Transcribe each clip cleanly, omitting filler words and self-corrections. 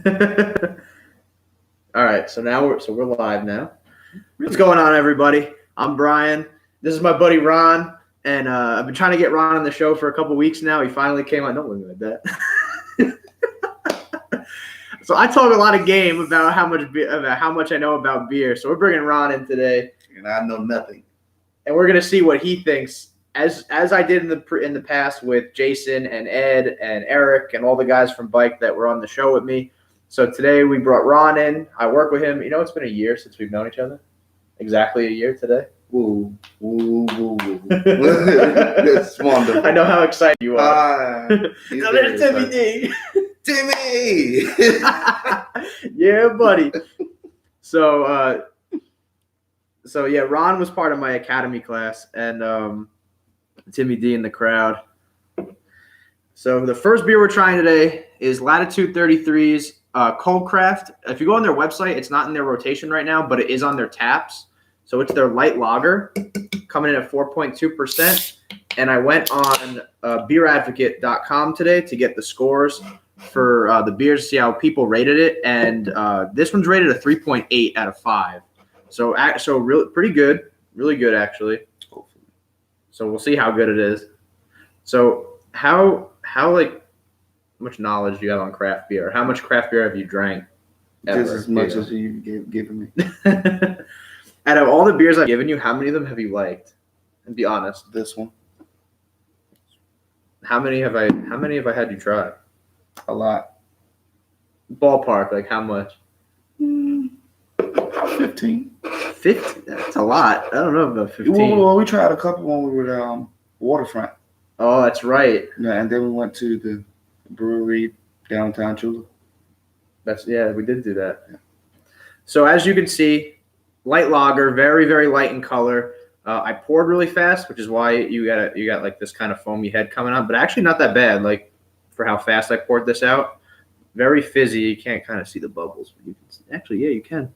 All right, so we're live now. What's going on, everybody? I'm Brian. This is my buddy Ron, and I've been trying to get Ron on the show for a couple weeks now. He finally came on. Don't look at that. So I talk a lot of game about how much I know about beer. So we're bringing Ron in today, and I know nothing. And we're gonna see what he thinks, as I did in the past with Jason and Ed and Eric and all the guys from Bike that were on the show with me. So today we brought Ron in. I work with him. You know, it's been a year since we've known each other. Exactly a year today. Woo, woo, woo, woo. That's wonderful. I know how excited you are. Now there's Timmy D. Timmy! Yeah, buddy. So yeah, Ron was part of my academy class, and Timmy D in the crowd. So the first beer we're trying today is Latitude 33's Cold Craft. If you go on their website, it's not in their rotation right now, but it is on their taps. So it's their light lager, coming in at 4.2%. And I went on beeradvocate.com today to get the scores for the beers to see how people rated it. And this one's rated a 3.8 out of 5. So really pretty good. Really good, actually. So we'll see how good it is. So how much knowledge do you have on craft beer? How much craft beer have you drank? Just as much as you've given me. Out of all the beers I've given you, how many of them have you liked? And be honest. This one. How many have I had you try? A lot. Ballpark, like how much? 15. 50? That's a lot. I don't know about 15. Well, we tried a couple when we were at Waterfront. Oh, that's right. Yeah, and then we went to the brewery downtown Chula. We did do that. Yeah. So as you can see, light lager, very, very light in color. I poured really fast, which is why you got like this kind of foamy head coming out, but actually not that bad. Like for how fast I poured this out, very fizzy. You can't kind of see the bubbles, but you can actually, yeah, you can.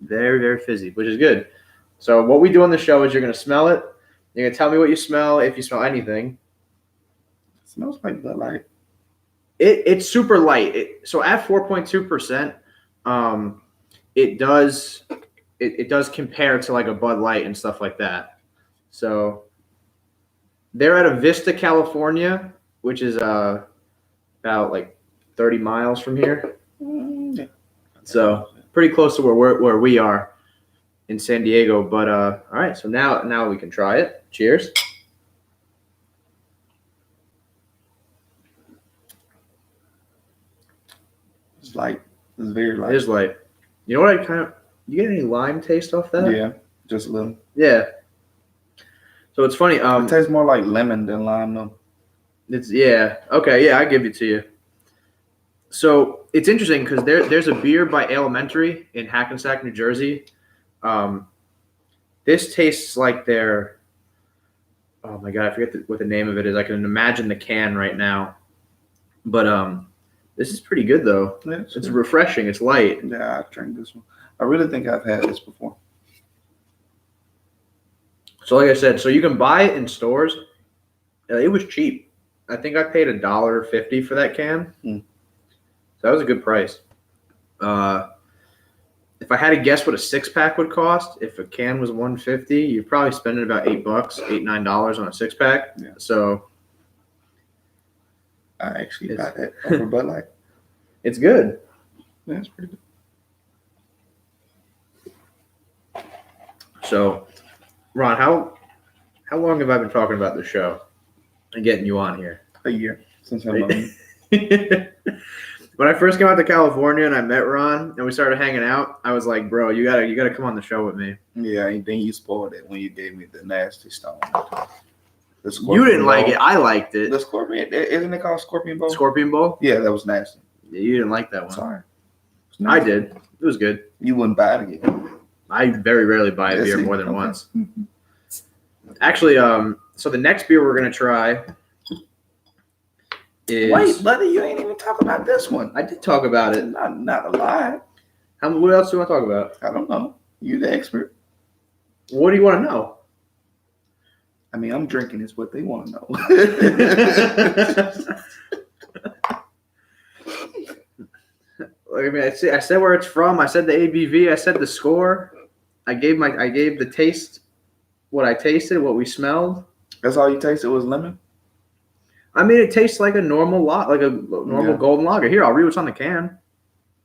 Very, very fizzy, which is good. So what we do on the show is you're gonna smell it. You're gonna tell me what you smell, if you smell anything. It smells like Bud Light. It's super light. So at 4.2%, it does compare to like a Bud Light and stuff like that. So they're out of Vista, California, which is about like 30 miles from here. Yeah. So pretty close to where we are in San Diego. But all right, so now we can try it. Cheers. It's light. It's very light. It is light. You know what you get any lime taste off that? Yeah, just a little. Yeah. So it's funny. It tastes more like lemon than lime, though. Okay, yeah, I give it to you. So it's interesting because there's a beer by Elementary in Hackensack, New Jersey. This tastes like their. Oh my god, I forget what the name of it is. I can imagine the can right now, but this is pretty good though. Yeah, it's refreshing. It's light. Yeah, I've drank this one. I really think I've had this before. So like I said, so you can buy it in stores. It was cheap. I think I paid $1.50 for that can. So that was a good price. If I had to guess what a 6-pack would cost, if a can was $1.50, you're probably spending about $8, $9 on a 6-pack. Yeah. So I actually got that over Bud Light. It's good. Yeah, it's pretty good. So, Ron, how long have I been talking about the show and getting you on here? A year since I've known you. When I first came out to California and I met Ron and we started hanging out, I was like, bro, you gotta come on the show with me. Yeah, and then you spoiled it when you gave me the nasty stone. You didn't like it. I liked it. The scorpion, isn't it called Scorpion Bowl? Scorpion Bowl? Yeah, that was nasty. Yeah, you didn't like that one. Sorry. I did. It was good. You wouldn't buy it again. I very rarely buy a beer more than once. Actually, so the next beer we're gonna try is. Wait, buddy, you ain't even talk about this one. I did talk about it. Not a lie. What else do you want to talk about? I don't know. You're the expert. What do you want to know? I mean, I'm drinking is what they want to know. I mean, I said where it's from. I said the ABV. I said the score. I gave the taste, what I tasted, what we smelled. That's all you tasted was lemon? I mean, it tastes like a normal golden lager. Here, I'll read what's on the can.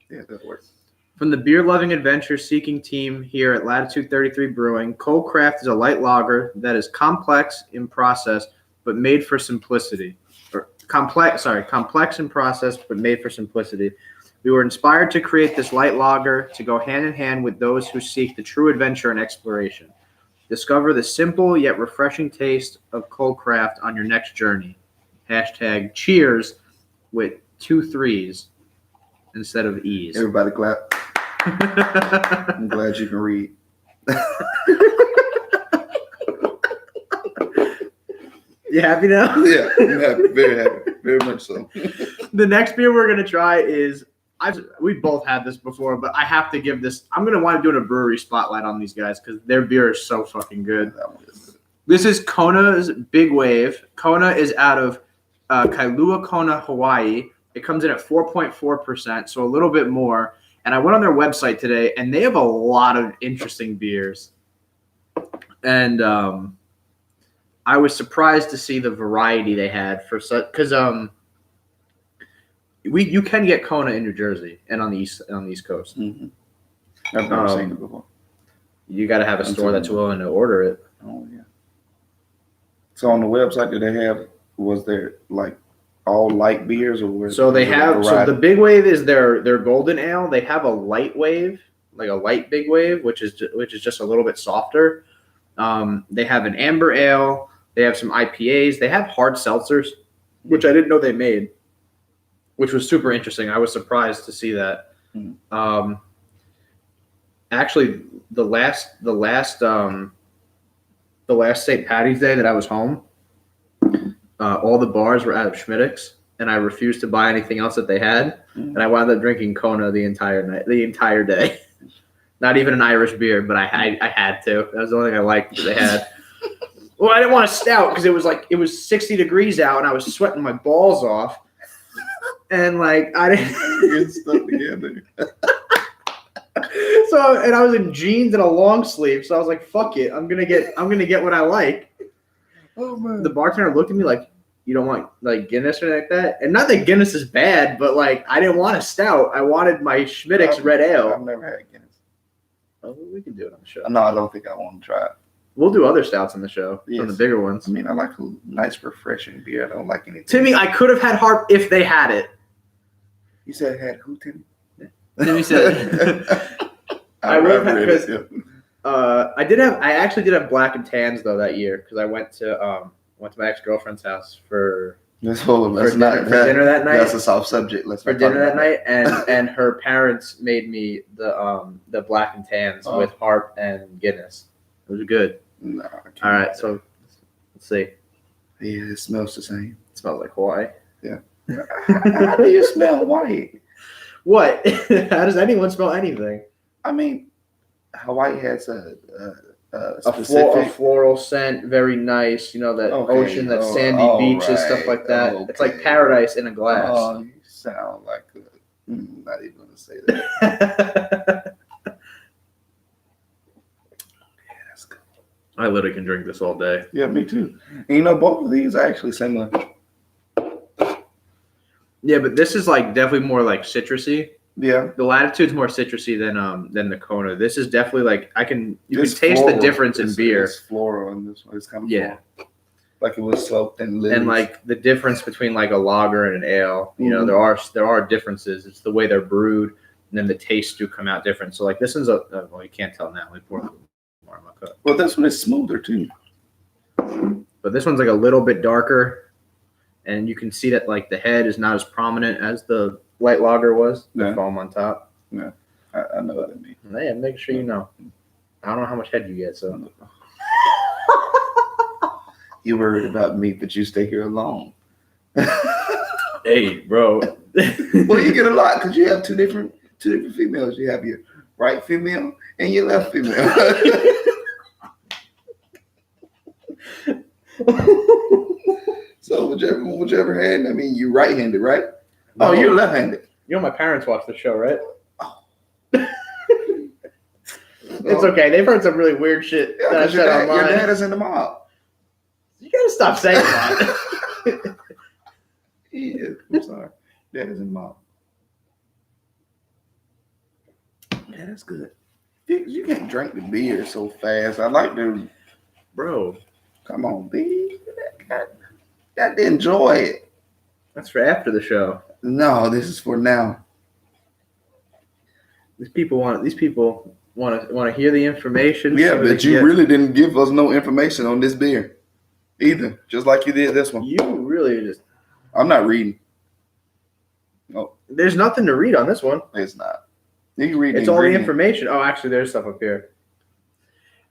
Yeah, that works. From the beer-loving adventure-seeking team here at Latitude 33 Brewing, Cold Craft is a light lager that is complex in process but made for simplicity. Complex in process but made for simplicity. We were inspired to create this light lager to go hand in hand with those who seek the true adventure and exploration. Discover the simple yet refreshing taste of Cold Craft on your next journey. # cheers with 2 3s instead of E's. Everybody clap. I'm glad you can read. You happy now? Yeah, I'm happy. Very happy. Very much so. The next beer we're going to try is, we both had this before, but I have to give this, I'm going to want to do a brewery spotlight on these guys because their beer is so fucking good. This is Kona's Big Wave. Kona is out of Kailua Kona, Hawaii. It comes in at 4.4%, so a little bit more. And I went on their website today, and they have a lot of interesting beers. And I was surprised to see the variety they had for such, because you can get Kona in New Jersey and on the East Coast. Mm-hmm. I've never seen it before. You got to have a store that's willing to order it. Oh yeah. So on the website that they have, was there like all light beers or was so they have so the Big Wave is their golden ale. They have a light wave, like a light Big Wave, which is just a little bit softer. They have an amber ale. They have some IPAs. They have hard seltzers, which I didn't know they made, which was super interesting. I was surprised to see that. Mm-hmm. Actually, the last St. Patty's Day that I was home, all the bars were out of Schmittix, and I refused to buy anything else that they had, and I wound up drinking Kona the entire day. Not even an Irish beer, but I had to. That was the only thing I liked that they had. Well, I didn't want a stout because it was 60 degrees out, and I was sweating my balls off, and like I didn't get stuff together. So, and I was in jeans and a long sleeve, so I was like, "Fuck it, I'm gonna get what I like." Oh man! The bartender looked at me like, "You don't want like Guinness or anything like that?" And not that Guinness is bad, but like I didn't want a stout. I wanted my Schmittix red ale. I've never had Guinness. Oh, we can do it on the show. No, I don't think I want to try it. We'll do other stouts on the show, some of the bigger ones. I mean, I like a nice, refreshing beer. I don't like anything. Timmy, I could have had Harp if they had it. You said had who, Timmy? Timmy said. I would have had because I actually did have black and tans though that year because I went to my ex-girlfriend's house for dinner that night. That's a soft subject. For dinner that night, and her parents made me the black and tans with Harp and Guinness. It was good. No, all right, so let's see. Yeah, it smells the same. It smells like Hawaii. Yeah. How do you smell Hawaii? What? How does anyone smell anything? I mean, Hawaii has a specific floral scent, very nice. You know, that ocean, that sandy beaches, stuff like that. Okay. It's like paradise in a glass. Oh, you sound like not even going to say that. I literally can drink this all day. Yeah, me too. And you know, both of these are actually similar. Yeah, but this is like definitely more like citrusy. Yeah. The Latitude's more citrusy than the Kona. This is definitely like you can taste the difference in beer. It's floral in this one. It's kind of floral. Like it was sloped and lilies. And like the difference between like a lager and an ale, you know, there are differences. It's the way they're brewed, and then the tastes do come out different. So like this one's well, you can't tell now. We pour more in my cup. Well, this one is smoother too. But this one's like a little bit darker, and you can see that like the head is not as prominent as the light lager was. The foam on top. Yeah, I know what I mean. Yeah, make sure you know. I don't know how much head you get, so. You worried about me, but you stay here alone. Hey, bro. Well, you get a lot because you have two different females. You have your right female and your left female. So whichever hand. I mean, you right-handed, right? Oh, you're left-handed. You know my parents watch the show, right? Oh. It's okay. They've heard some really weird shit Yeah, that I because your, said online. your dad is in the mob. You gotta stop saying that. He is. I'm sorry. Dad is in the mob. Yeah, that's good. You can't drink the beer so fast. I like to, Bro, come on, B. Got to enjoy it. that's for after the show. No, this is for now. These people want to hear the information. Yeah, so they but can you get- really didn't give us no information on this beer either, just like you did this one. You really just. I'm not reading. There's nothing to read on this one. It's not. You can read It's all the ingredient. information. Oh, actually, there's stuff up here.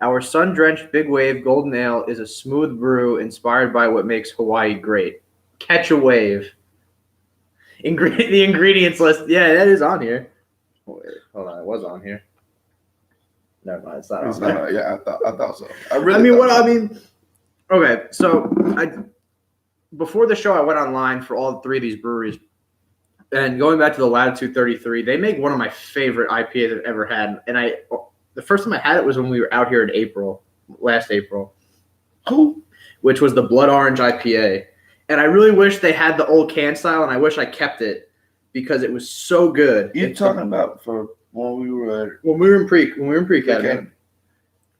Our sun-drenched Big Wave Golden Ale is a smooth brew inspired by what makes Hawaii great. Catch a wave. The ingredients list. Yeah, that is on here. Oh, wait, hold on, it was on here. Never mind, it's not It's on there. not- yeah, I thought so. Okay, so before the show, I went online for all three of these breweries. And going back to the Latitude 33, they make one of my favorite IPAs I've ever had. And the first time I had it was when we were out here in last April, which was the Blood Orange IPA. And I really wish they had the old can style, and I wish I kept it because it was so good. You're talking about for when we were in pre-academy.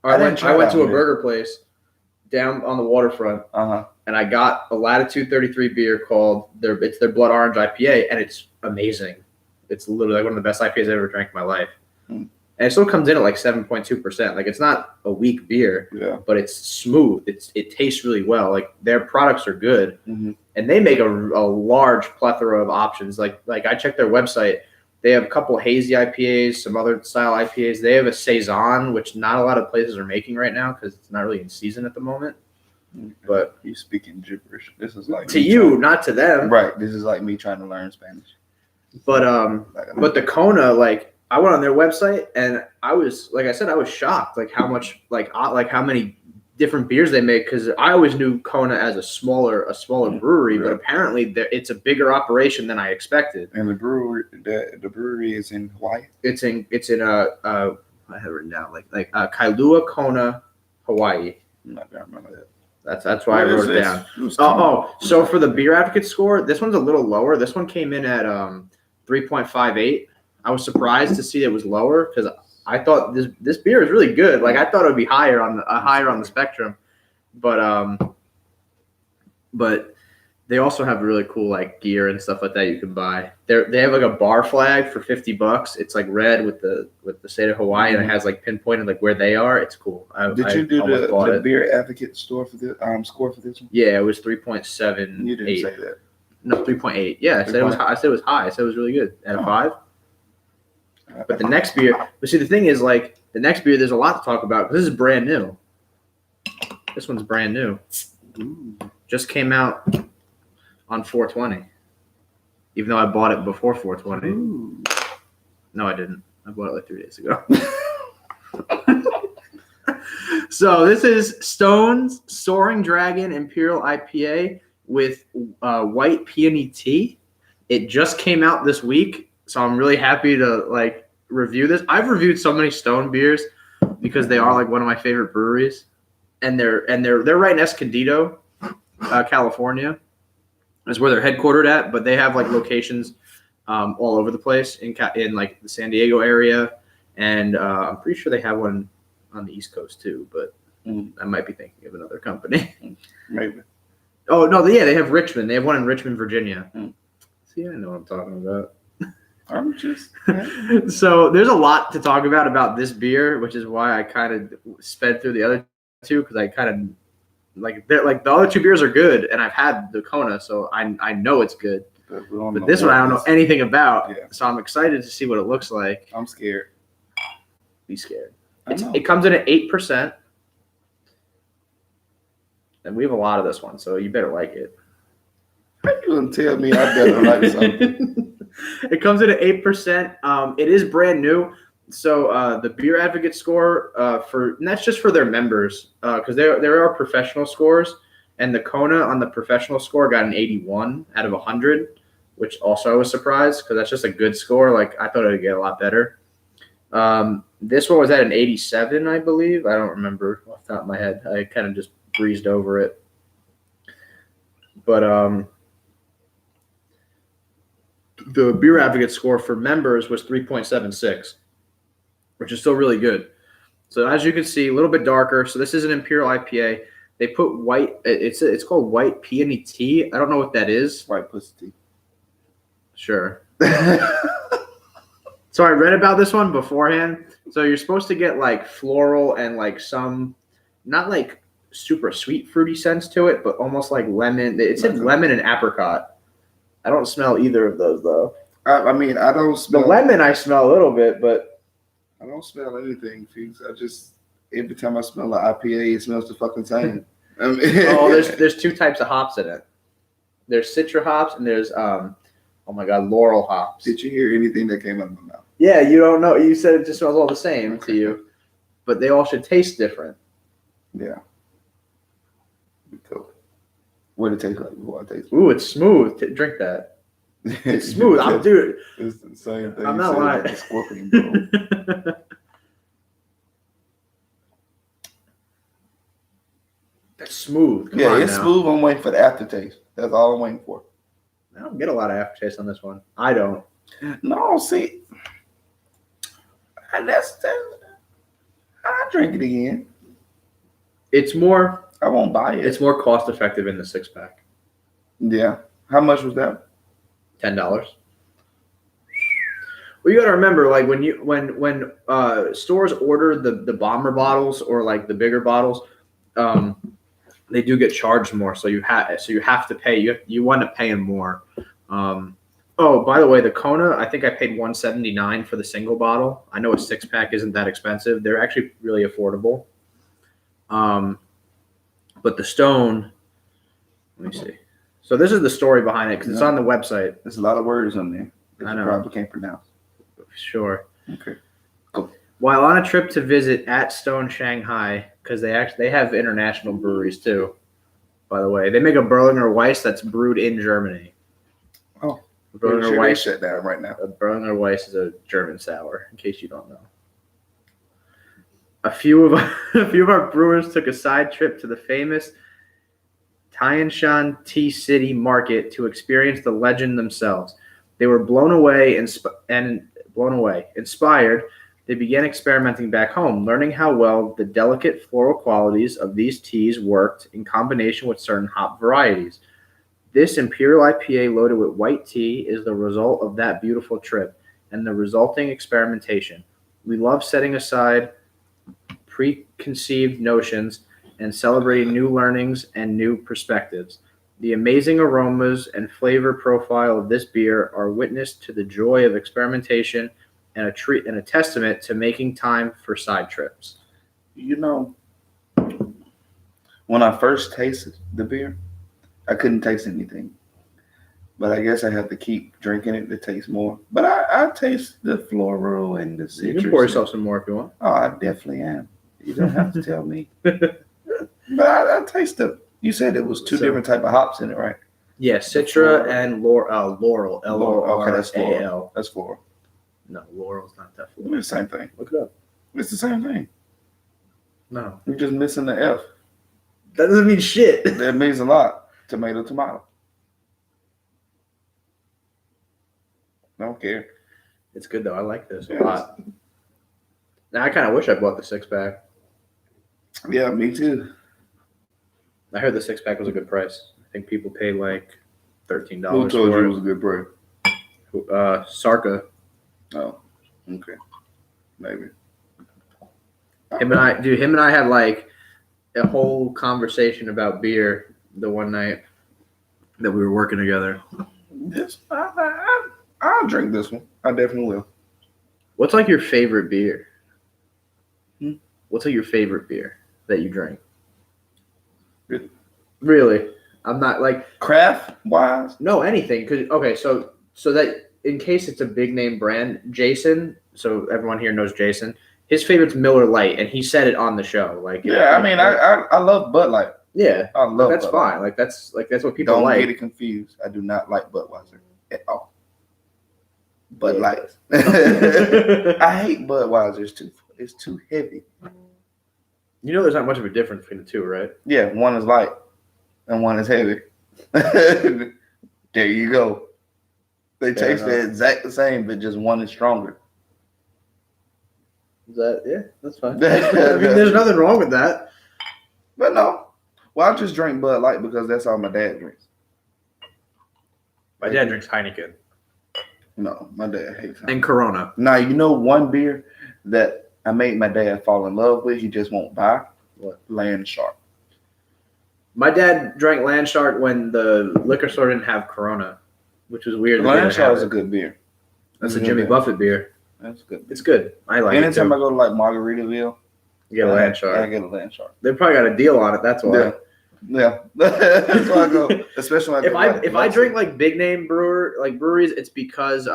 I went to a burger place down on the waterfront. And I got a Latitude 33 beer called their Blood Orange IPA, and it's amazing. It's literally like one of the best IPAs I've ever drank in my life. And it still comes in at like 7.2%. Like, it's not a weak beer, but it's smooth. It tastes really well. Like, their products are good, and they make a large plethora of options. Like I checked their website. They have a couple hazy IPAs, some other style IPAs. They have a Saison, which not a lot of places are making right now because it's not really in season at the moment. But he's speaking gibberish. This is like to you, not to them. Right. This is like me trying to learn Spanish. But the Kona, like, I went on their website and I was, like I said, I was shocked, like how much, like how many different beers they make, because I always knew Kona as a smaller brewery, but apparently it's a bigger operation than I expected. And the brewery is in Hawaii. It's in I have it written down like Kailua, Kona, Hawaii. I'm not gonna remember that. That's why I wrote it down. So for the Beer Advocate score, this one's a little lower. This one came in at 3.58. I was surprised to see it was lower because I thought this beer is really good. Like, I thought it would be higher on the spectrum, but they also have really cool like gear and stuff like that you can buy. They have like a bar flag for $50. It's like red with the state of Hawaii, and it has like pinpointed like where they are. It's cool. Did you do the Beer Advocate score for this one? Yeah, it was 3.7. You didn't say that. No, 3.8. Yeah, I said it was high. I said it was high. I said it was really good. Out of 5. But the next beer, the thing is, like, the next beer, there's a lot to talk about because this is brand new. This one's brand new. Ooh. Just came out on 420. Even though I bought it before 420. Ooh. No, I didn't. I bought it like 3 days ago. So this is Stone's Soaring Dragon Imperial IPA with white peony tea. It just came out this week, so I'm really happy to like review this. I've reviewed so many Stone beers because they are like one of my favorite breweries, and they're right in Escondido, California, is where they're headquartered at. But they have like locations all over the place in like the San Diego area, and I'm pretty sure they have one on the East Coast too. But I might be thinking of another company. Maybe. Oh no, they have Richmond. They have one in Richmond, Virginia. See, I know what I'm talking about. I'm just So there's a lot to talk about this beer, which is why I kind of sped through the other two, because I kind of like the other two beers are good, and I've had the Kona, so I know it's good. But this one I don't know anything about, so I'm excited to see what it looks like. I'm scared. Be scared. It comes in at 8%, and we have a lot of this one, so you better like it. How you gonna tell me I better like something? It comes in at 8%. It is brand new. So the Beer Advocate score and that's just for their members, because there are professional scores, and the Kona on the professional score got an 81 out of 100. which also I was surprised because that's just a good score. Like I thought it'd get a lot better. This one was at an 87, I believe. I don't remember off the top of my head. I kind of just breezed over it. But the Beer Advocate score for members was 3.76, which is still really good. So as you can see, a little bit darker. So this is an Imperial IPA. They put white. It's called white peony tea. I don't know what that is. White pussy tea. Sure. So I read about this one beforehand. So you're supposed to get like floral and like some, not like super sweet fruity scents to it, but almost like lemon. It said lemon and apricot. I don't smell either of those though. I mean, I don't smell the lemon. I smell a little bit, but I don't smell anything, Fuchs. I just every time I smell an IPA, it smells the fucking same. I mean, there's two types of hops in it. There's Citra hops and there's oh my god, Laurel hops. Did you hear anything that came out of my mouth? Yeah, you don't know. You said it just smells all the same to you, but they all should taste different. Yeah. Cool. What did it taste like? What it taste? Ooh, it's smooth. Drink that. It's smooth. I'm dude. It's the same thing. I'm not lying. Like scorpion, bro. That's smooth. Come yeah, on it's now. smooth. I'm waiting for the aftertaste. That's all I'm waiting for. I don't get a lot of aftertaste on this one. I don't. No, see, that's I drink it again. It's more. I won't buy it. It's more cost effective in the 6-pack. Yeah. How much was that? $10. Well, you got to remember, like when stores order the bomber bottles or like the bigger bottles, they do get charged more. So you have to pay. You want to pay them more. Oh, by the way, the Kona, I think I paid $179 for the single bottle. I know a 6-pack isn't that expensive. They're actually really affordable. But the Stone, let me see. So this is the story behind it because it's on the website. There's a lot of words on there that I you know. probably can't pronounce. Sure. Okay. While on a trip to visit at Stone Shanghai, because they have international breweries too, by the way. They make a Berliner Weiss that's brewed in Germany. Oh. Berliner Weiss shut down right now. A Berliner Weiss is a German sour, in case you don't know. A few of our brewers took a side trip to the famous Tianshan Tea City market to experience the legend themselves. They were blown away. Inspired, they began experimenting back home, learning how well the delicate floral qualities of these teas worked in combination with certain hop varieties. This Imperial IPA loaded with white tea is the result of that beautiful trip and the resulting experimentation. We love setting aside preconceived notions and celebrating new learnings and new perspectives. The amazing aromas and flavor profile of this beer are witness to the joy of experimentation and a testament to making time for side trips. You know, when I first tasted the beer, I couldn't taste anything. But I guess I have to keep drinking it to taste more. But I taste the floral and the citrus. You can pour yourself some more if you want. Oh, I definitely am. You don't have to tell me. But I taste the. You said it was two different type of hops in it, right? Yeah, Citra and Laurel. L-O-R-A-L. Okay, that's floral. That's floral. No, Laurel's not that floral. It's the same thing. Look it up. It's the same thing. No. You're just missing the F. That doesn't mean shit. That means a lot. Tomato. I don't care. It's good though. I like this a lot. Now I kind of wish I bought the 6-pack. Yeah, me too. I heard the 6-pack was a good price. I think people pay like $13 Who told you for it was a good price? Sarka. Oh, okay. Maybe. Him and I had like a whole conversation about beer the one night that we were working together. Yes, I'll drink this one. I definitely will. What's like your favorite beer? Hmm? What's like your favorite beer that you drink? Really? Really? I'm not like Craft wise? No, anything. So that in case it's a big name brand, Jason, so everyone here knows Jason, his favorite's Miller Lite, and he said it on the show. Like yeah, I mean I love Bud Light. Yeah. I love that's Bud fine. Light. Like that's what people Don't like. get it confused. I do not like Budweiser. at all. Bud Yeah, Light. it I hate Budweiser. It's too heavy. You know, there's not much of a difference between the two, right? Yeah, one is light and one is heavy. There you go. They Fair taste the enough. exact same, but just one is stronger. That's fine. I mean, there's nothing wrong with that. But no. Well, I just drink Bud Light because that's all my dad drinks. My dad drinks Heineken No, my dad hates it. and Corona. Now, you know one beer that I made my dad fall in love with, he just won't buy? What? Land Shark. My dad drank Landshark when the liquor store didn't have Corona, which was weird. Land Shark is a good beer. That's a Jimmy Buffett beer. That's good. It's good. I like it Anytime too. I go to like Margaritaville, You get a Landshark. I get a Land Shark. They probably got a deal on it. That's why. Yeah. That's why I go. Especially when If I drink like big name breweries, it's because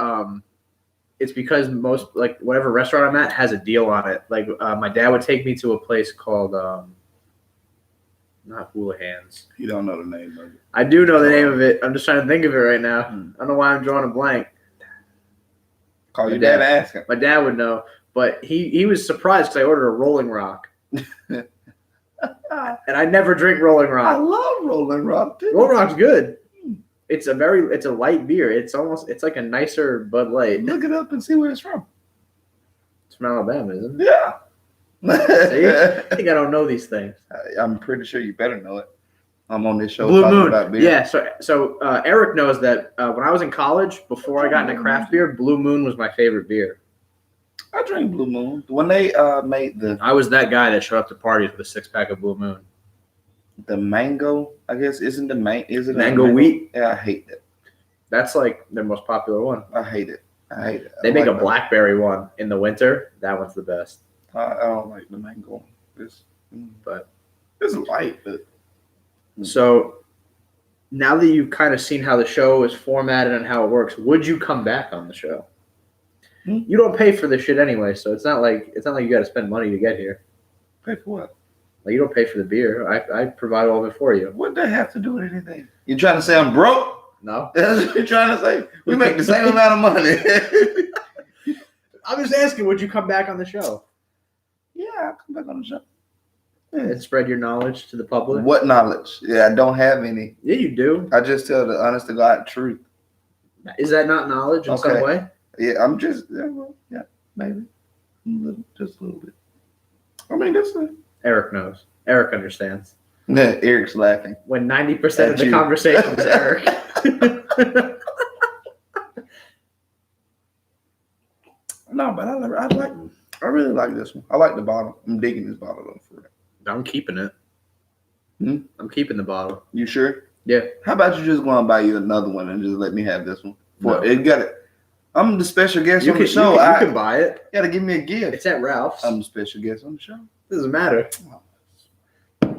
most like whatever restaurant I'm at has a deal on it. Like my dad would take me to a place called not Houlihan's. You don't know the name of it. I do know the name of it. I'm just trying to think of it right now. I don't know why I'm drawing a blank. Call My your dad and ask him. My dad would know, but he was surprised because I ordered a Rolling Rock, and I never drink Rolling I Rock. love Rolling Rock too. Rolling Rock's good. It's a light beer. It's like a nicer Bud Light. Look it up and see where it's from. It's from Alabama, isn't it? Yeah. See? I think I don't know these things. I'm pretty sure you better know it. I'm on this show Blue talking Moon. about beer. Yeah, so Eric knows that when I was in college, before I got into craft beer, Blue Moon was my favorite beer. I drink Blue Moon. When they made I was that guy that showed up to parties with a 6-pack of Blue Moon. the mango, I guess, is it Mango wheat? Yeah, I hate that. That's like their most popular one. I hate it. They make a blackberry one in the winter. That one's the best. I don't like the mango. It's light, but So now that you've kind of seen how the show is formatted and how it works, would you come back on the show? You don't pay for this shit anyway, so it's not like you got to spend money to get here. pay for what? Like you don't pay for the beer. I provide all of it for you. What that have to do with anything? You trying to say I'm broke? No, That's what you're trying to say. We make the same amount of money. I'm just asking. Would you come back on the show Yeah, I'll come back on the show. and spread your knowledge to the public? What knowledge? Yeah, I don't have any. Yeah, you do. I just tell the honest to God truth. Is that not knowledge in some Okay. way? Yeah, I'm just maybe just a little bit. I mean, that's it. Eric knows. Eric understands. Yeah, Eric's laughing. When 90% of At the you. conversation is Eric. No, but I really like this one. I like the bottle. I'm digging this bottle though for it. I'm keeping it. Hmm? I'm keeping the bottle. You sure? Yeah. How about you just go and buy you another one and just let me have this one? No. It got it. I'm the special guest You on can, the show. you I can buy it. gotta give me a gift. It's at Ralph's. I'm the special guest on the show. Doesn't matter.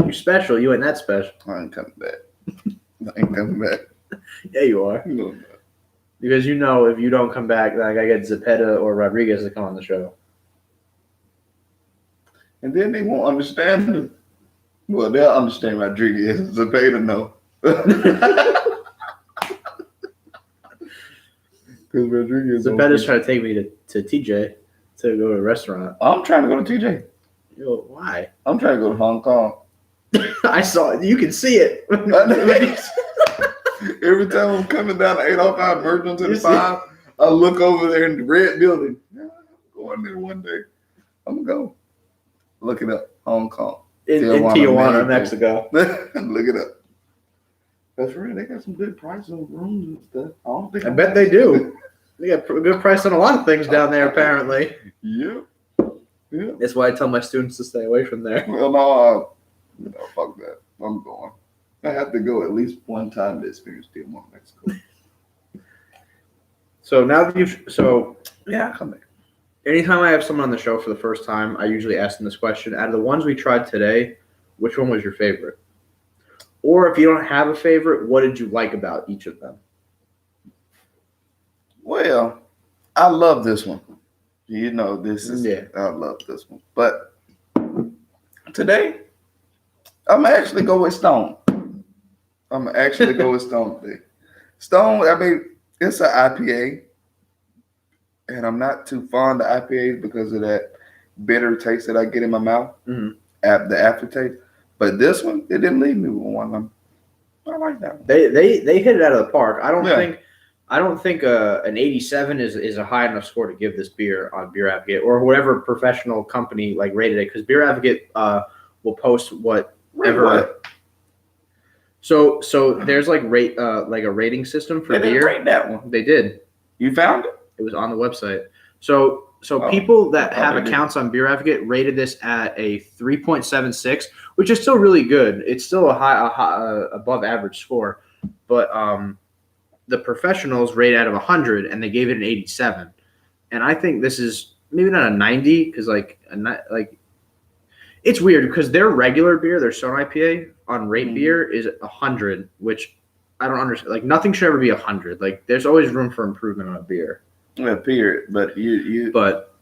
You're special. You ain't that special. I ain't coming back. I ain't coming back. Yeah, you are. No. Because you know if you don't come back, then I gotta get Zepeda or Rodriguez to come on the show. And then they won't understand them. Well, they'll understand Rodriguez. Zepeda no. Because Rodriguez. Zepeda's trying to take me to TJ to go to a restaurant. I'm trying to go to TJ. You go, why? I'm trying to go to Hong Kong. I saw it. You can see it. Every time I'm coming down the 805 merge onto You the see? 5, I look over there in the red building. Yeah, I'm going there one day. I'm going to go. Look it up. Hong Kong. in Tijuana, Mexico. Look it up. That's right. They got some good prices on rooms and stuff. I bet they do. They got a good price on a lot of things down there, apparently. Yep. Yeah. That's why I tell my students to stay away from there. Well, no, fuck that. I'm going. I have to go at least one time to experience Tijuana, Mexico. So now that Yeah, come back. anytime I have someone on the show for the first time, I usually ask them this question. Out of the ones we tried today, which one was your favorite? Or if you don't have a favorite, what did you like about each of them? Well, I love this one. You know, this is, Yeah. I love this one. But today, I'm going to actually go with Stone. I'm going to actually go with Stone today. Stone, I mean, It's an IPA, and I'm not too fond of IPAs because of that bitter taste that I get in my mouth, Mhm. the aftertaste. But this one, it didn't leave me with one. I like that one. They hit it out of the park. I don't Yeah. think an 87 is a high enough score to give this beer on Beer Advocate or whatever professional company like rated it, because Beer Advocate will post whatever. What? So there's like a rating system for They didn't beer. rate that one. They did. You found it? It was on the website. So Oh, people that I have thought they did. accounts on Beer Advocate rated this at a 3.76, which is still really good. It's still a high above average score, but the professionals rate out of 100 and they gave it an 87. And I think this is maybe not a 90 because it's weird because their regular beer, their Stone IPA on rate beer is 100, which I don't understand. Like nothing should ever be 100. Like there's always room for improvement on a beer. Yeah, period. But But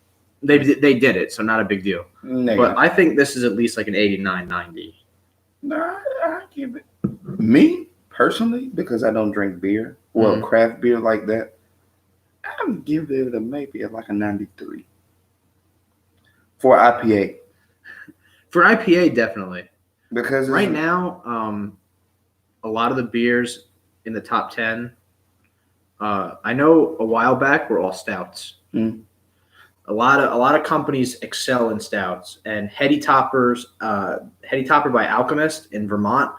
they did it, so not a big deal. negative. But I think this is at least like an 89, 90. No, I give it. Me personally, because I don't drink beer, well, craft beer like that, I would give it maybe like a 93 for IPA. For IPA, definitely. Because Right now, a lot of the beers in the top 10, I know a while back were all stouts. Mm. A lot of companies excel in stouts, and Heady Topper by Alchemist in Vermont,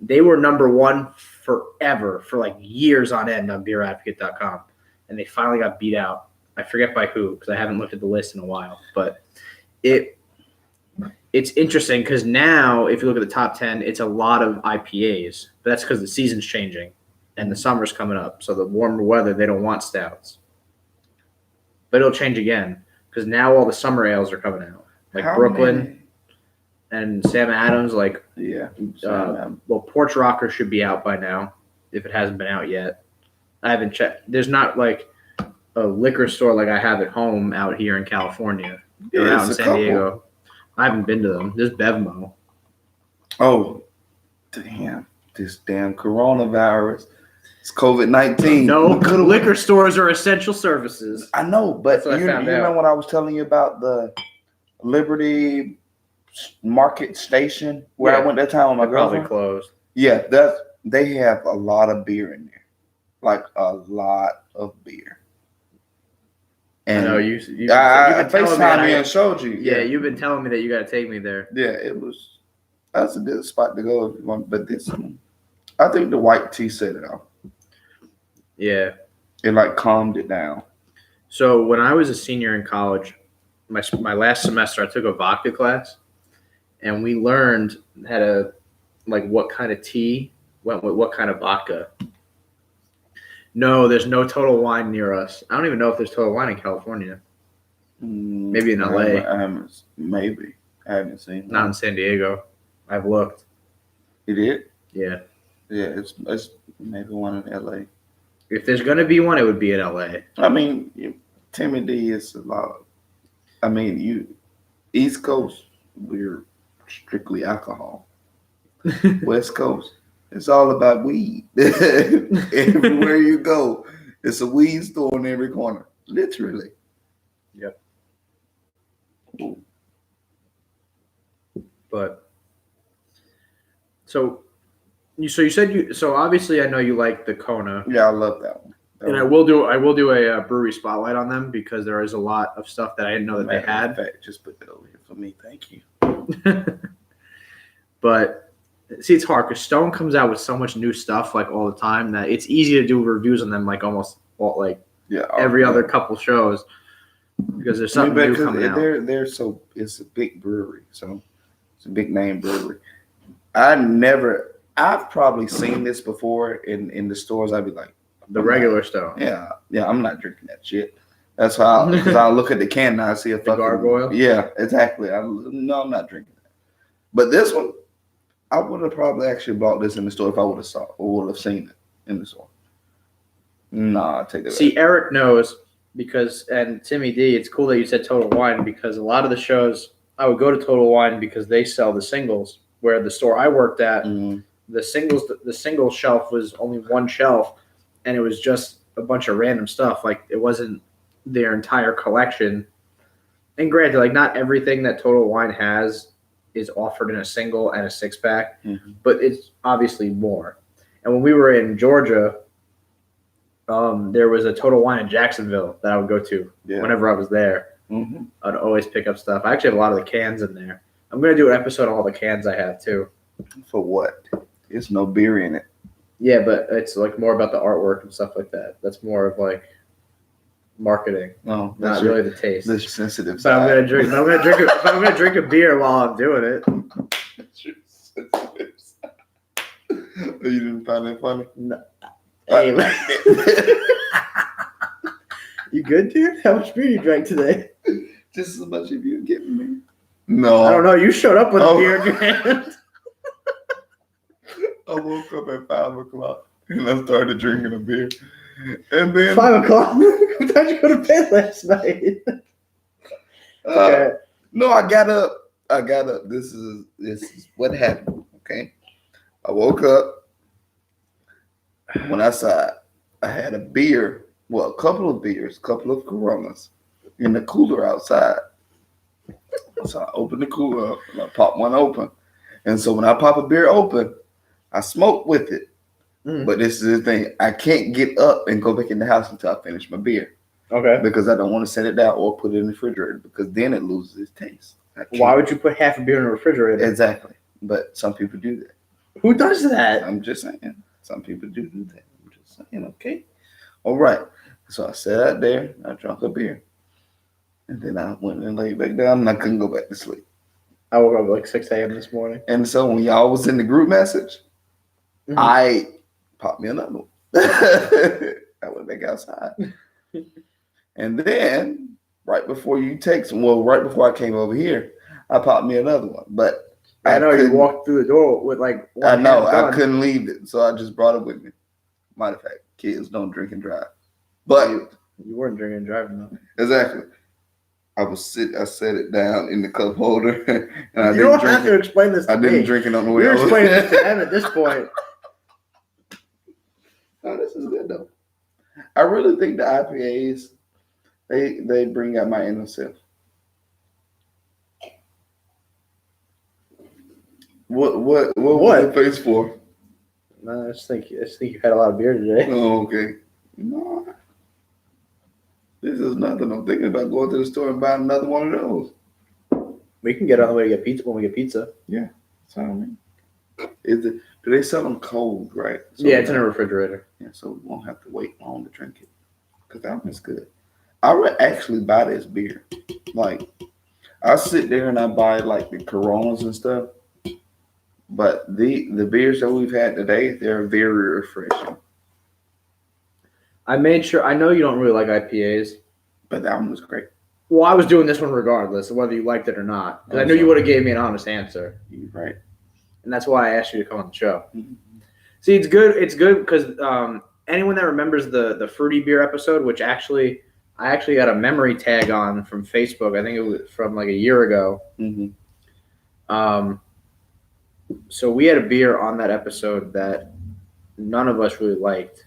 they were number one forever for like years on end on beeradvocate.com, and they finally got beat out. I forget by who because I haven't looked at the list in a while, but it's interesting because now if you look at the top 10, it's a lot of IPAs, but that's because the season's changing and the summer's coming up, so the warmer weather they don't want stouts, but it'll change again. Because now all the summer ales are coming out, like Brooklyn and Sam Adams. Like, yeah, well, Porch Rocker should be out by now if it hasn't been out yet. I haven't checked. There's not like a liquor store like I have at home out here in California or out in San Diego. I haven't been to them. There's Bevmo. Oh, damn! This damn coronavirus. It's COVID-19. No, liquor stores are essential services. I know, but you remember when I was telling you about the Liberty Market Station where I went that time with my girlfriend? Probably closed. Yeah, they have a lot of beer in there, like a lot of beer. And I know you. I FaceTimed me and showed you. Yeah, you've been telling me that you got to take me there. Yeah, that's a good spot to go if you want. But this one, I think the white tea set it off. Yeah. It like calmed it down. So when I was a senior in college, my last semester, I took a vodka class, and we learned how to what kind of tea went with what kind of vodka. No, there's no Total Wine near us. I don't even know if there's Total Wine in California. Maybe in LA. Maybe. I haven't seen it. Not in San Diego. I've looked. You did? Yeah. Yeah, it's maybe one in LA. If there's going to be one, it would be in LA. I mean, Timmy D is a lot. I mean, East Coast, we're strictly alcohol. West Coast, it's all about weed. Everywhere you go, it's a weed store in every corner. Literally. Yep. But so you said so obviously I know you like the Kona. Yeah, I love that one. And I will do a brewery spotlight on them because there is a lot of stuff that I didn't know that they had. Just put that over here for me. Thank you. But see, it's hard because Stone comes out with so much new stuff like all the time that it's easy to do reviews on them like almost every other couple shows because there's something new coming out. It's a big brewery, so it's a big name brewery. I've probably seen this before in the stores. I'd be like, the regular Stone. Yeah, I'm not drinking that shit. That's how because I'll look at the can and I see a fucking gargoyle. Yeah, exactly. I'm not drinking that. But this one, I would have probably actually bought this in the store if I would have seen it in the store. Nah, I'll take that. See, Eric knows and Timmy D, it's cool that you said Total Wine because a lot of the shows I would go to Total Wine because they sell the singles. Where the store I worked at, the single shelf was only one shelf, and it was just a bunch of random stuff. Like it wasn't their entire collection. And granted, like not everything that Total Wine has is offered in a single and a 6-pack, but it's obviously more. And when we were in Georgia, there was a Total Wine in Jacksonville that I would go to whenever I was there. I'd always pick up stuff. I actually have a lot of the cans in there. I'm going to do an episode on all the cans I have too. For what? There's no beer in it. Yeah, but it's like more about the artwork and stuff like that. That's more of like marketing. No, not really the taste. The sensitive but side. I'm gonna drink. I'm gonna drink a beer while I'm doing it. That's your sensitive side. You didn't find that funny? No. Hey, you good, dude? How much beer you drank today? Just as much as you giving me. No, I don't know. You showed up with a beer in your hand. I woke up at 5:00 and I started drinking a beer. And then 5:00. What time did you go to bed last night? Okay. No, I got up. This is what happened. Okay. I woke up. When I saw I had a beer, well, a couple of beers, a couple of Coronas in the cooler outside. So I opened the cooler up and I popped one open. And so when I pop a beer open, I smoke with it. But this is the thing. I can't get up and go back in the house until I finish my beer. Okay. Because I don't want to set it down or put it in the refrigerator because then it loses its taste. Why would you put half a beer in the refrigerator? Exactly. But some people do that. Who does that? I'm just saying. Some people do that. I'm just saying, okay. All right. So I sat out there, I drank a beer. And then I went and laid back down and I couldn't go back to sleep. I woke up at like 6 a.m. this morning. And so when y'all was in the group message, I popped me another one. I went back outside. And then right before I came over here, I popped me another one. But I know you walked through the door with like one I know, hand I couldn't leave it. So I just brought it with me. Matter of fact, kids don't drink and drive. But you weren't drinking and driving though. Exactly. I set it down in the cup holder. And you don't have to explain this to me. I didn't drink it on the way You're over. explaining this to them at this point. Oh, this is good though. I really think the IPAs, they bring out my inner self. What was the face for? No, I just think you had a lot of beer today. Oh, okay. No. This is nothing. I'm thinking about going to the store and buying another one of those. We can get on the way to get pizza when we get pizza. Yeah. That's what I mean. Do they sell them cold, right? So yeah, it's in a refrigerator. Yeah, so we won't have to wait long to drink it. Because that one's good. I would actually buy this beer. Like, I sit there and I buy like the Coronas and stuff. But the beers that we've had today, they're very refreshing. I made sure. I know you don't really like IPAs, but that one was great. Well, I was doing this one regardless of whether you liked it or not, because I knew you would have gave me an honest answer. You're right, and that's why I asked you to come on the show. Mm-hmm. See, it's good. It's good because anyone that remembers the fruity beer episode, which I actually got a memory tag on from Facebook. I think it was from like a year ago. Mm-hmm. So we had a beer on that episode that none of us really liked.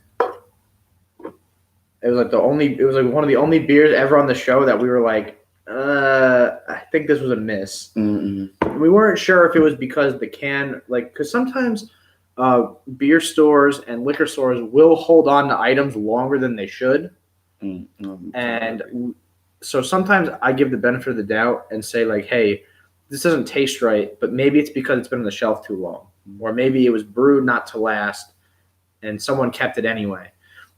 It was like one of the only beers ever on the show that we were like, I think this was a miss. Mm-hmm. We weren't sure if it was because the can, like, because sometimes beer stores and liquor stores will hold on to items longer than they should. Mm-hmm. And so sometimes I give the benefit of the doubt and say, like, hey, this doesn't taste right, but maybe it's because it's been on the shelf too long. Or maybe it was brewed not to last and someone kept it anyway.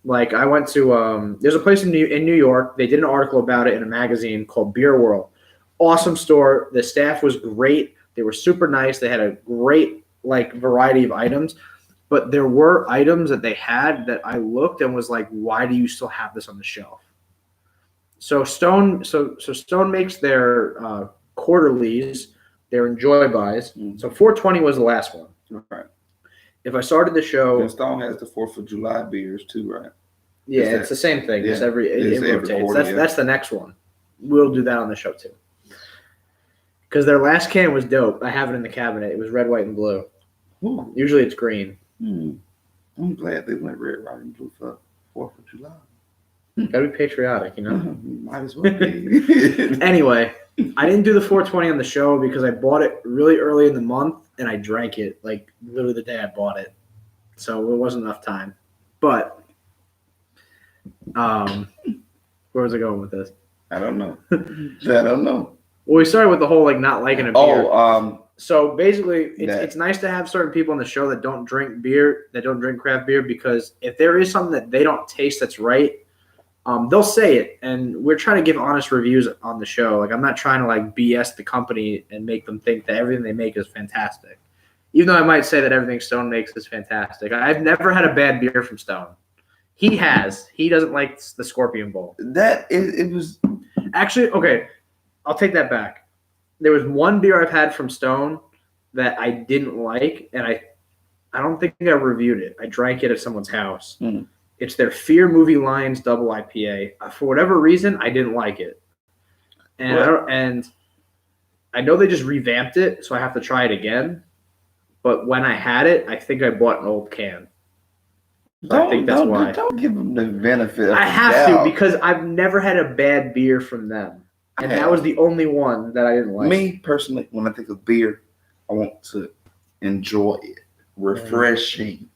Like, I went to there's a place in New York. They did an article about it in a magazine called Beer World. Awesome store. The staff was great. They were super nice. They had a great variety of items. But there were items that they had that I looked and was like, why do you still have this on the shelf? So Stone makes their quarterlies, their enjoy buys. Mm-hmm. So 420 was the last one. Right. If I started the show, and Stone has the 4th of July beers too, right? Yeah, it's the same thing. Just it rotates. Quarter, that's the next one. We'll do that on the show too. Because their last can was dope. I have it in the cabinet. It was red, white, and blue. Ooh. Usually it's green. I'm glad they went red, white, and blue for 4th of July. Gotta be patriotic, you know? Might as well be. Anyway, I didn't do the 420 on the show because I bought it really early in the month and I drank it like literally the day I bought it. So it wasn't enough time. But where was I going with this? I don't know. Well, we started with the whole like not liking a beer. So basically, it's nice to have certain people on the show that don't drink beer, that don't drink craft beer, because if there is something that they don't taste that's right, they'll say it, and we're trying to give honest reviews on the show. Like, I'm not trying to like BS the company and make them think that everything they make is fantastic, even though I might say that everything Stone makes is fantastic. I've never had a bad beer from Stone. He has. He doesn't like the Scorpion Bowl. It was actually okay. I'll take that back. There was one beer I've had from Stone that I didn't like, and I don't think I reviewed it. I drank it at someone's house. Mm. It's their Fear Movie Lions Double IPA. For whatever reason, I didn't like it, and I know they just revamped it, so I have to try it again. But when I had it, I think I bought an old can. So I think that's why. Don't give them the benefit. I have to, because I've never had a bad beer from them. And that was the only one that I didn't like. Me, personally, when I think of beer, I want to enjoy it. Refreshing.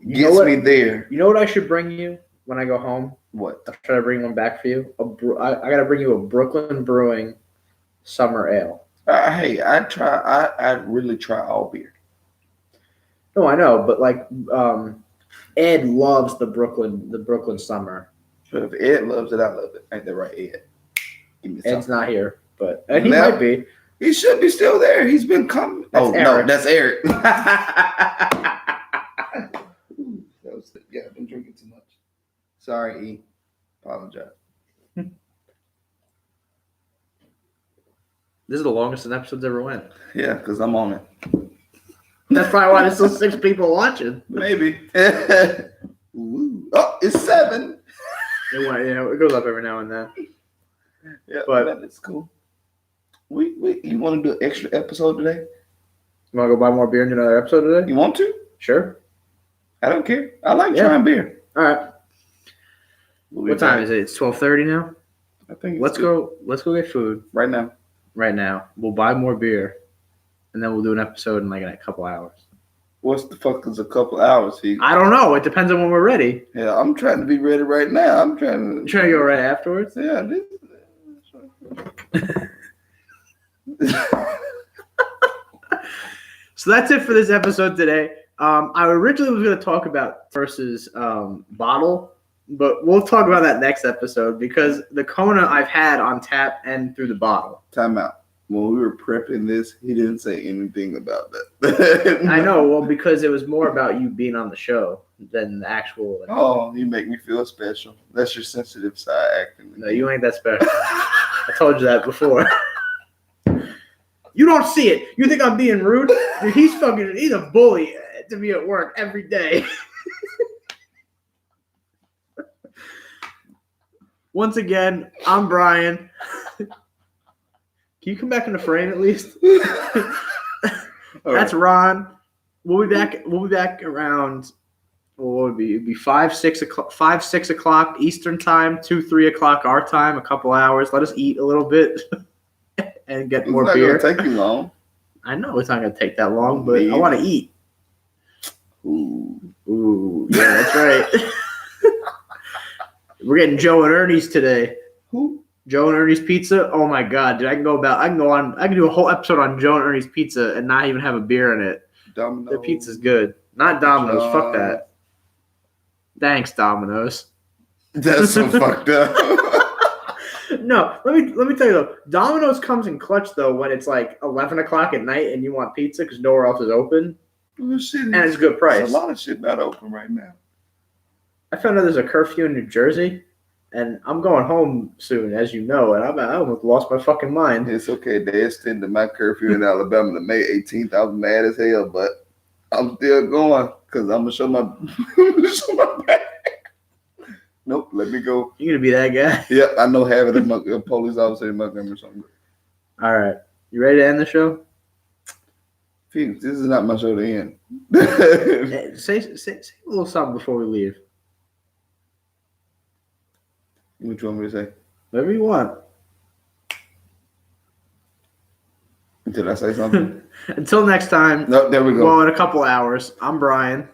Gets me there. You know what I should bring you when I go home? What? I'll try to bring one back for you. I got to bring you a Brooklyn Brewing Summer Ale. Hey, I really try all beer. No, I know, but like Ed loves the Brooklyn Summer. So if Ed loves it, I love it. Ain't that right, Ed? Ed's not here, but he might be. He should be still there. He's been coming. No, that's Eric. I've been drinking too much. Sorry, E. Apologize. This is the longest an episode's ever went. Yeah, because I'm on it. That's probably why there's still 6 people watching. Maybe. Ooh. Oh, it's 7. It goes up every now and then. Yeah, but it's cool. You want to do an extra episode today? You want to go buy more beer and do another episode today? You want to? Sure. I don't care. I like trying beer. All right. What time is it? It's 12:30 now. I think. Let's go get food right now. Right now, we'll buy more beer, and then we'll do an episode in like a couple hours. What's the fuck is a couple hours? I don't know. It depends on when we're ready. Yeah, I'm trying to be ready right now. I'm trying to go right afterwards. Yeah. So that's it for this episode today. I originally was going to talk about versus bottle, but we'll talk about that next episode because the Kona I've had on tap and through the bottle. Time out. When we were prepping this, he didn't say anything about that. I know. Well, because it was more about you being on the show than the actual. Oh, you make me feel special. That's your sensitive side acting. No, you ain't that special. I told you that before. You don't see it. You think I'm being rude? Dude, he's a bully to be at work every day. Once again, I'm Brian. Can you come back in the frame at least? That's Ron. We'll be back around. What would it be? It'd be 6 o'clock Eastern time, 3 o'clock our time. A couple hours. Let us eat a little bit and get more beer. It's not gonna take you long. I know it's not gonna take that long, but I want to eat. Ooh, yeah, that's right. We're getting Joe and Ernie's today. Who? Joe and Ernie's Pizza. Oh my God, dude! I can do a whole episode on Joe and Ernie's Pizza and not even have a beer in it. Domino's. Their pizza's good. Not Domino's. Fuck that. Thanks, Domino's. That's so fucked up. No, let me tell you though. Domino's comes in clutch though when it's like 11 o'clock at night and you want pizza because nowhere else is open. Well, shit, and it's a good price. There's a lot of shit not open right now. I found out there's a curfew in New Jersey, and I'm going home soon, as you know, and I almost lost my fucking mind. It's okay. They extended my curfew in Alabama to May 18th. I was mad as hell, but I'm still going because I'm gonna show my back. Nope, let me go. You're gonna be that guy. Yeah, I know having a police officer in Montgomery or something. All right, you ready to end the show? This is not my show to end. Say a little something before we leave. What you want me to say? Whatever you want. Did I say something? Until next time. No, there we go. Well, in a couple hours. I'm Brian.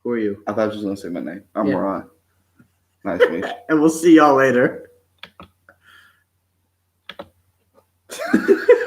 Who are you? I thought you was gonna say my name. I'm Yeah. Ron. Nice to meet you. And we'll see y'all later.